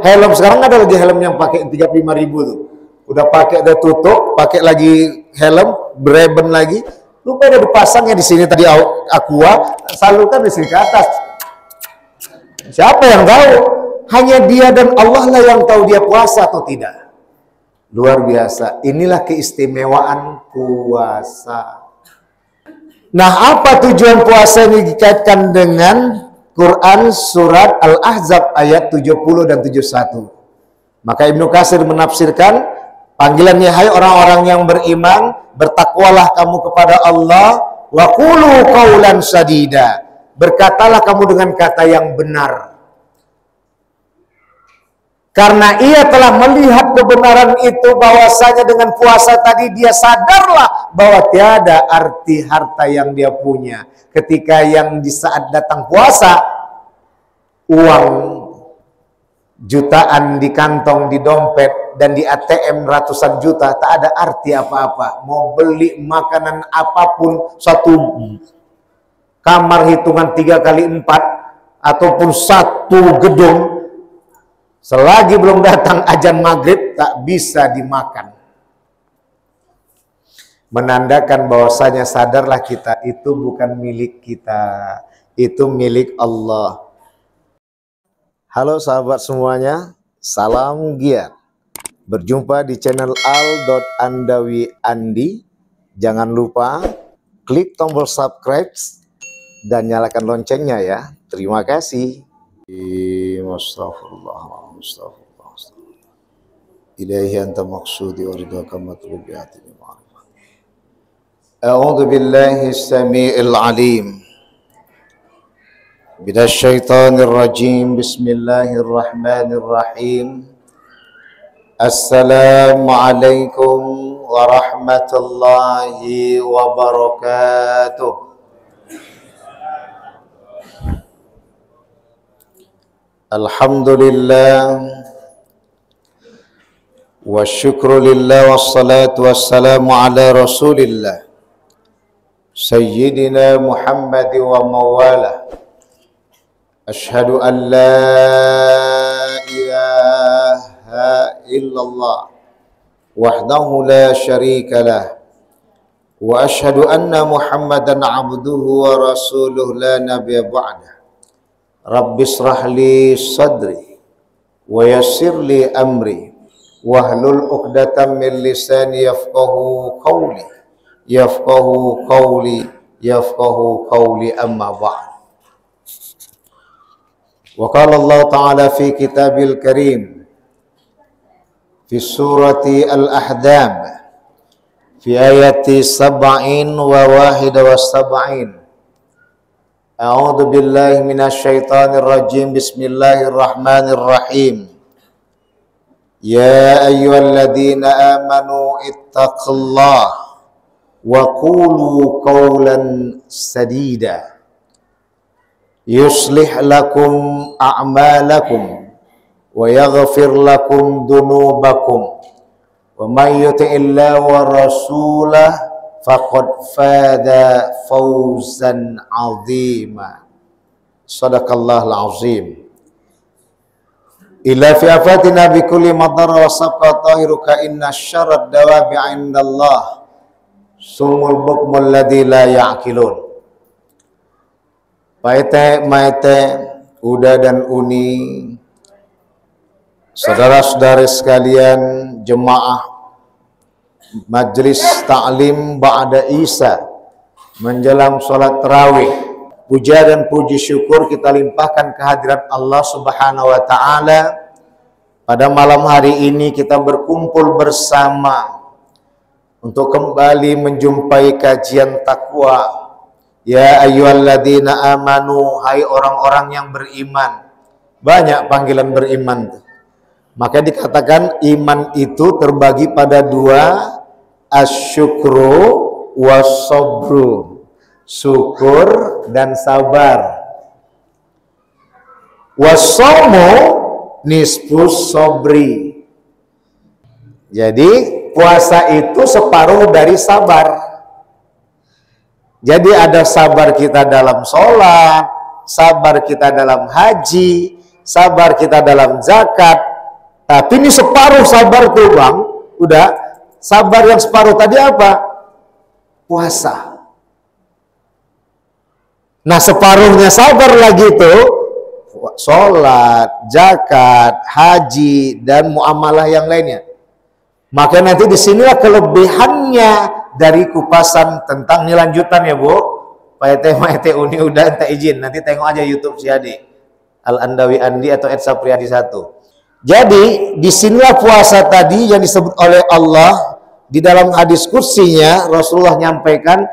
helm sekarang ada lagi helm yang pakai 35.000 tuh. Udah pakai udah tutup, pakai lagi helm, breben lagi. Lupa udah dipasangnya di sini tadi aqua, salurkan di sini ke atas. Siapa yang tahu? Hanya dia dan Allah lah yang tahu dia puasa atau tidak. Luar biasa. Inilah keistimewaan puasa. Nah, apa tujuan puasa ini dikaitkan dengan Quran surat Al-Ahzab ayat 70 dan 71. Maka Ibnu Katsir menafsirkan panggilannya, hai orang-orang yang beriman, bertakwalah kamu kepada Allah, wa qulu qaulan sadida. Berkatalah kamu dengan kata yang benar. Karena ia telah melihat kebenaran itu, bahwasanya dengan puasa tadi dia sadarlah bahwa tiada arti harta yang dia punya. Ketika yang di saat datang puasa, uang jutaan di kantong, di dompet, dan di ATM ratusan juta, tak ada arti apa-apa. Mau beli makanan apapun, satu kamar hitungan 3x4, ataupun satu gedung, selagi belum datang azan maghrib tak bisa dimakan. Menandakan bahwasanya sadarlah kita itu bukan milik kita, itu milik Allah. Halo sahabat semuanya, salam giat. Berjumpa di channel Al.Andawi Andi. Jangan lupa klik tombol subscribe dan nyalakan loncengnya ya. Terima kasih. Astagfirullah. Ilaihi anta maqsudi wa ridhaka matlubi atini ma'rifah. A'udzu billahi as-sami'il 'alim. Minasyaitonir rajim. Bismillahirrahmanirrahim. Assalamualaikum warahmatullahi wabarakatuh. Alhamdulillah wa syukru lillah wassalatu wassalamu ala rasulillah sayyidina Muhammad wa mawala. Ashhadu an la ilaha illallah wahdahu la syarika lah wa ashhadu anna Muhammadan abduhu wa rasuluh la nabiyya ba'dah. Rabbi shrah li sadri wa yassir li amri wahlul 'uqdatam min lisani yafqahu qawli amma ba'd. Wa qala Allah ta'ala fi kitabil karim fi surati Al-Ahzab fi ayati 70 wa 71. A'udzu billahi minasyaitonir rajim. Bismillahirrahmanirrahim. Ya ayyuhalladzina amanu ittaqullaha wa qulu qawlan sadida yuslih lakum a'malakum wa yaghfir lakum dhunubakum wa may yuti'illaha wa rasulahu faqad fada fawzan 'azima. Shadaqallahul 'azim. Ila fi afatina bi kulli madar wa sabqa tahiru ka inna syarrad dawabi 'indallah sumul bukmul ladzi la ya'qilun. Paete maete Uda dan Uni, saudara-saudari sekalian, jemaah Majlis Ta'lim Ba'da Isya menjelang sholat tarawih, puja dan puji syukur kita limpahkan kehadirat Allah Subhanahu wa Ta'ala. Pada malam hari ini kita berkumpul bersama untuk kembali menjumpai kajian takwa. Ya ayyuhalladzina amanu, hai orang-orang yang beriman. Banyak panggilan beriman. Maka dikatakan iman itu terbagi pada dua, asyukru wasobru, syukur dan sabar. Wasomu nisfus sobri. Jadi puasa itu separuh dari sabar. Jadi ada sabar kita dalam sholat, sabar kita dalam haji, sabar kita dalam zakat, Tapi ini separuh sabar tuh bang, udah sabar yang separuh tadi apa? Puasa. Nah separuhnya sabar lagi tuh sholat, zakat, haji, dan muamalah yang lainnya. Maka nanti disinilah kelebihannya dari kupasan tentang ini lanjutan ya Bu. Pak Uni udah entah izin, nanti tengok aja YouTube si Adi Al-Andawi Andi atau Ed Sapriadi 1. Jadi disinilah puasa tadi yang disebut oleh Allah di dalam hadis kursinya. Rasulullah nyampaikan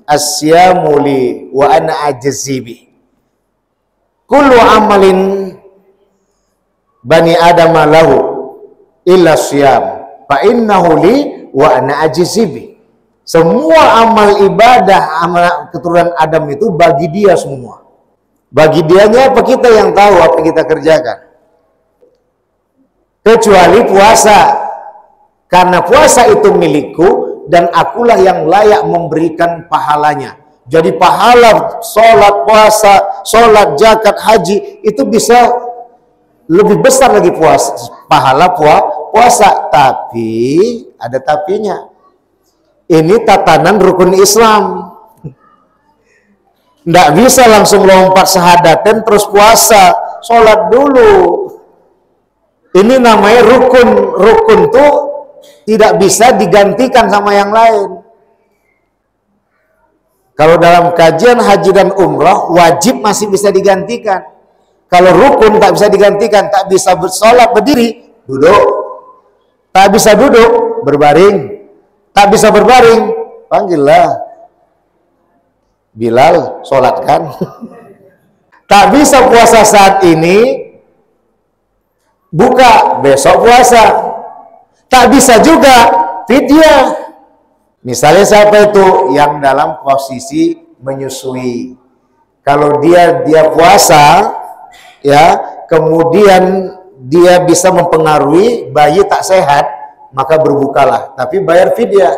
asyamuli wa ana ajzibi kullu amalin bani adam lahu illa syam fa innahu li wa ana ajzibi. Semua amal ibadah amal keturunan Adam itu bagi dia semua. Bagi dianya apa, kita yang tahu apa yang kita kerjakan. Kecuali puasa. Karena puasa itu milikku dan akulah yang layak memberikan pahalanya. Jadi pahala sholat, puasa, sholat, zakat, haji itu bisa lebih besar lagi pahala puasa. Tapi ada tapinya. Ini tatanan rukun Islam. Nggak bisa langsung lompat syahadaten terus puasa, sholat dulu. Ini namanya rukun. Rukun tuh tidak bisa digantikan sama yang lain. Kalau dalam kajian haji dan umrah, wajib masih bisa digantikan. Kalau rukun tak bisa digantikan, tak bisa bersolat berdiri, duduk. Tak bisa duduk, berbaring. Tak bisa berbaring, panggillah Bilal, sholatkan. Tak bisa puasa saat ini, buka, besok puasa. Tak bisa juga fidyah. Misalnya siapa itu yang dalam posisi menyusui. Kalau dia puasa, ya, kemudian dia bisa mempengaruhi bayi tak sehat, maka berbukalah, tapi bayar fidyah.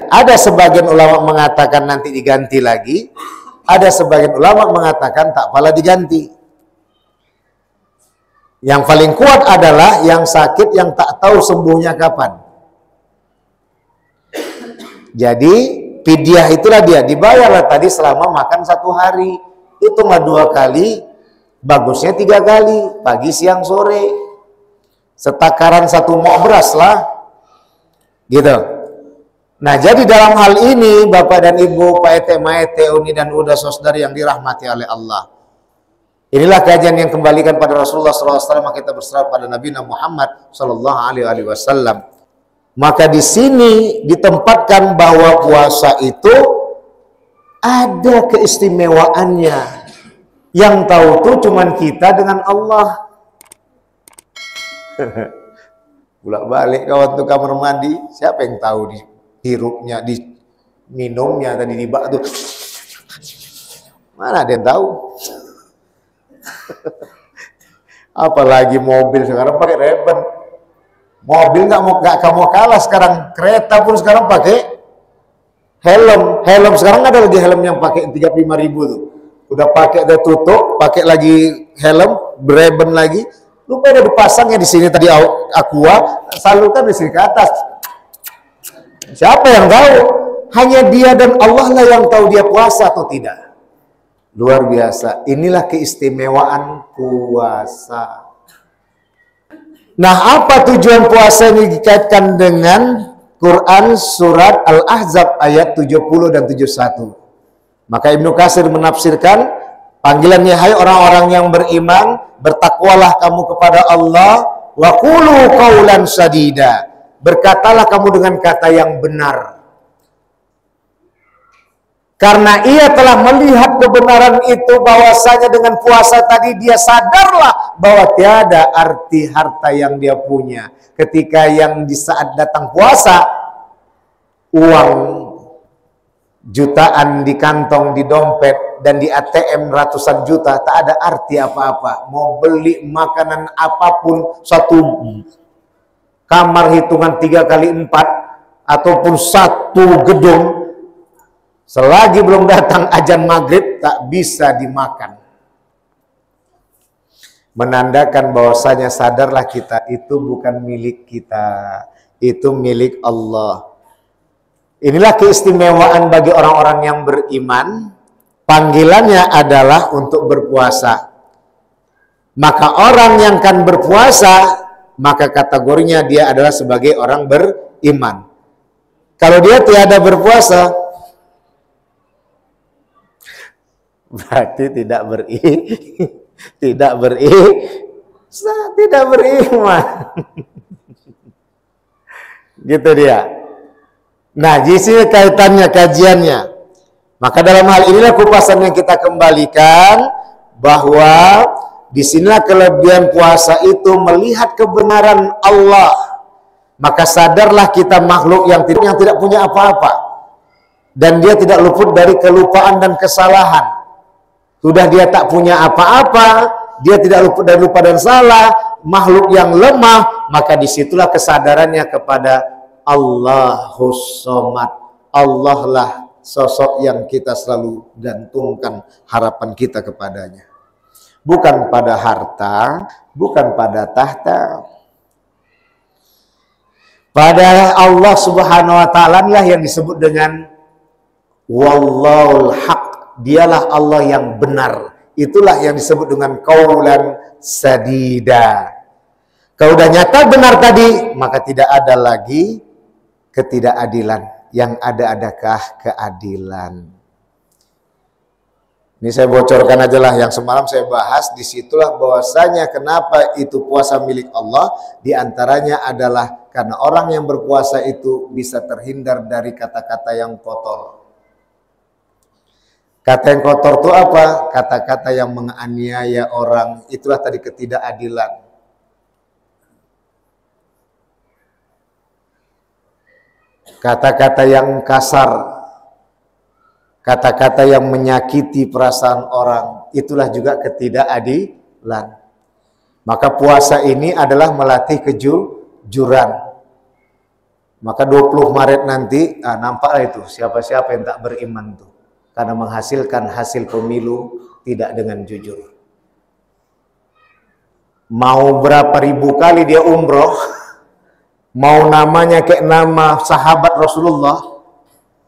Ada sebagian ulama mengatakan nanti diganti lagi, ada sebagian ulama mengatakan tak pala diganti. Yang paling kuat adalah yang sakit yang tak tahu sembuhnya kapan. Jadi fidyah itulah dia, dibayarlah tadi selama makan 1 hari, hitunglah 2 kali, bagusnya 3 kali, pagi, siang, sore. Setakaran 1 mok beras lah, gitu. Nah, jadi dalam hal ini Bapak dan Ibu, Pak Ete, Maete, Uni dan Uda, saudari yang dirahmati oleh Allah. Inilah kajian yang kembalikan pada Rasulullah SAW, maka kita berserah pada Nabi Muhammad SAW. Maka di sini ditempatkan bahwa puasa itu ada keistimewaannya. Yang tahu tuh cuman kita dengan Allah. Bolak-balik kawan tuh kamar mandi, siapa yang tahu di hirupnya, di minumnya tadi di bak tuh, mana ada yang tahu. Apalagi mobil sekarang pakai reben. Mobil nggak kamu kalah sekarang, kereta pun sekarang pakai helm sekarang ada lagi helm yang pakai 35.000 tuh, udah pakai ada tutup, pakai lagi helm reben lagi. Lupa ada dipasangnya di sini tadi aqua, salurkan di sini ke atas. Siapa yang tahu? Hanya dia dan Allah lah yang tahu dia puasa atau tidak. Luar biasa. Inilah keistimewaan puasa. Nah, apa tujuan puasa ini dikaitkan dengan Quran surat Al-Ahzab ayat 70 dan 71. Maka Ibnu Katsir menafsirkan panggilannya, hai orang-orang yang beriman, bertakwalah kamu kepada Allah, wa qulu qaulan sadida. Berkatalah kamu dengan kata yang benar. Karena ia telah melihat kebenaran itu, bahwasanya dengan puasa tadi dia sadarlah bahwa tiada arti harta yang dia punya. Ketika yang di saat datang puasa, uang jutaan di kantong, di dompet, dan di ATM ratusan juta, tak ada arti apa-apa. Mau beli makanan apapun, satu kamar hitungan 3x4, ataupun satu gedung, selagi belum datang azan maghrib, tak bisa dimakan. menandakan bahwasanya sadarlah kita itu bukan milik kita, itu milik Allah. Inilah keistimewaan bagi orang-orang yang beriman. Panggilannya adalah untuk berpuasa. Maka orang yang akan berpuasa, maka kategorinya dia adalah sebagai orang beriman. Kalau dia tiada berpuasa, berarti tidak beriman. Gitu dia. Nah, di sini kaitannya, kajiannya. Maka dalam hal inilah kupasan yang kita kembalikan, bahwa disinilah kelebihan puasa itu melihat kebenaran Allah. Maka sadarlah kita makhluk yang tidak punya apa-apa, dan dia tidak luput dari kelupaan dan kesalahan. Sudah dia tak punya apa-apa, dia tidak luput dari lupa dan salah, makhluk yang lemah, maka disitulah kesadarannya kepada Allahus Somad. Allah lah sosok yang kita selalu gantungkan harapan kita kepadanya. Bukan pada harta, bukan pada tahta. Pada Allah Subhanahu wa ta'ala lah yang disebut dengan Wallahul Haq. Dialah Allah yang benar. Itulah yang disebut dengan qaulan sadida. Kalau udah nyata benar tadi, maka tidak ada lagi ketidakadilan. Yang adakah keadilan? Ini saya bocorkan aja lah yang semalam saya bahas. Disitulah bahwasanya kenapa itu puasa milik Allah. Diantaranya adalah karena orang yang berpuasa itu bisa terhindar dari kata-kata yang kotor. Kata yang kotor itu apa? Kata-kata yang menganiaya orang. Itulah tadi ketidakadilan. Kata-kata yang kasar, kata-kata yang menyakiti perasaan orang, itulah juga ketidakadilan. Maka puasa ini adalah melatih kejujuran. Maka 20 Maret nanti, nampaklah itu siapa-siapa yang tak beriman tuh, karena menghasilkan hasil pemilu tidak dengan jujur. Mau berapa ribu kali dia umroh, mau namanya kayak nama sahabat Rasulullah,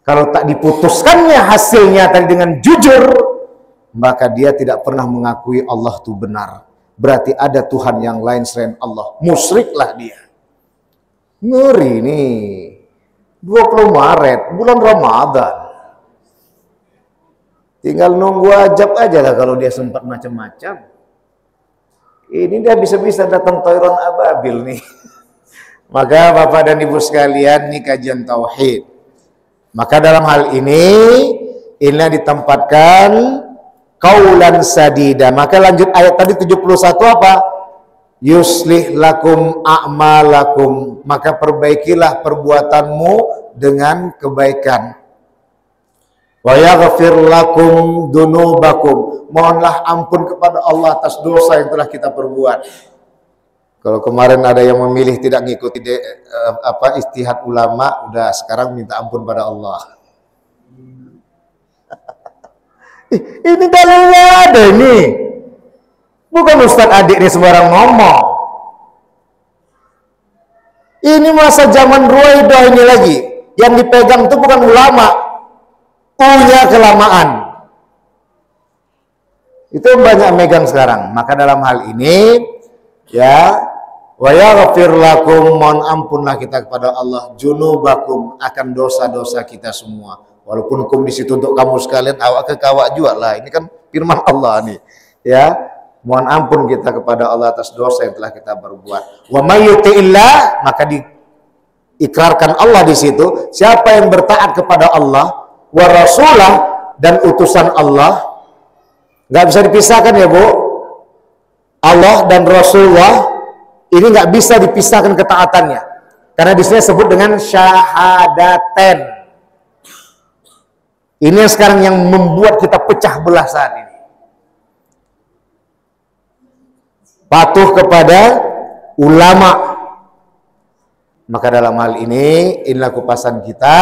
kalau tak diputuskannya hasilnya tadi dengan jujur, maka dia tidak pernah mengakui Allah itu benar. Berarti ada Tuhan yang lain selain Allah. Musyriklah dia. Ngeri nih. 20 Maret, bulan Ramadan. Tinggal nunggu ajab aja lah kalau dia sempat macam-macam. Ini dia bisa-bisa datang Toiron Ababil nih. Maka Bapak dan Ibu sekalian, ini kajian tauhid. Maka dalam hal ini, inilah ditempatkan qaulan sadida. Maka lanjut ayat tadi 71 apa? Yuslih lakum a'malakum. Maka perbaikilah perbuatanmu dengan kebaikan. Wa yaghfir lakum dunubakum. Mohonlah ampun kepada Allah atas dosa yang telah kita perbuat. Kalau kemarin ada yang memilih tidak mengikuti ijtihad ulama, udah sekarang minta ampun pada Allah. Ini dalilnya ada ini. Bukan Ustadz Adik ini sembarang ngomong. Ini masa zaman Ruwaidah ini lagi. Yang dipegang itu bukan ulama. Punya kelamaan. Itu banyak megang sekarang. Maka dalam hal ini, ya, wa yaghfir lakum, mohon ampunlah kita kepada Allah, junubakum, akan dosa-dosa kita semua. Walaupun hukum di situ untuk kamu sekalian, awak ke kawak juga lah. Ini kan firman Allah nih. Ya, mohon ampun kita kepada Allah atas dosa yang telah kita berbuat. Wa may yuti'illah, maka diikrarkan Allah di situ. Siapa yang bertaat kepada Allah, wa rasulah, dan utusan Allah, nggak bisa dipisahkan ya Bu. Allah dan Rasulullah ini nggak bisa dipisahkan ketaatannya, karena di sini disebut dengan syahadaten. Ini yang sekarang yang membuat kita pecah belah saat ini. Patuh kepada ulama. Maka dalam hal ini, inilah kupasan kita.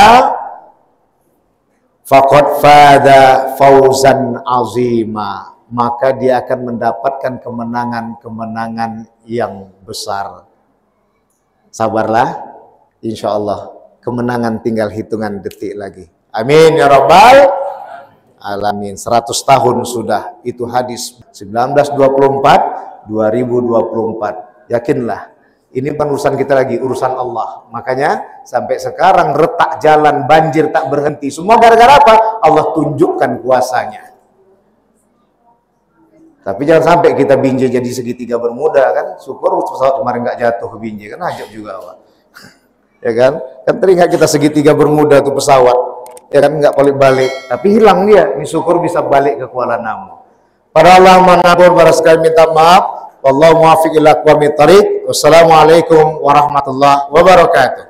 Faqad fada fauzan azima. maka dia akan mendapatkan kemenangan-kemenangan yang besar. Sabarlah, insya Allah kemenangan tinggal hitungan detik lagi. Amin ya rabbal alamin. 100 tahun sudah, itu hadis 1924 2024. Yakinlah, ini bukan urusan kita lagi, urusan Allah. Makanya sampai sekarang retak jalan, banjir tak berhenti. Semua gara-gara apa? Allah tunjukkan kuasanya. Tapi jangan sampai kita binjai jadi segitiga bermuda kan. Syukur pesawat kemarin nggak jatuh ke binjai kan, ajab juga Pak. Ya kan? Kan teringat kita segitiga bermuda tuh pesawat. Ya kan, nggak balik-balik. Tapi hilang dia. Ini syukur bisa balik ke Kuala Namu. Para Allah manapun, para sekali minta maaf. Wallahu muwaffiq ila aqwamit thariq. Wassalamualaikum warahmatullahi wabarakatuh.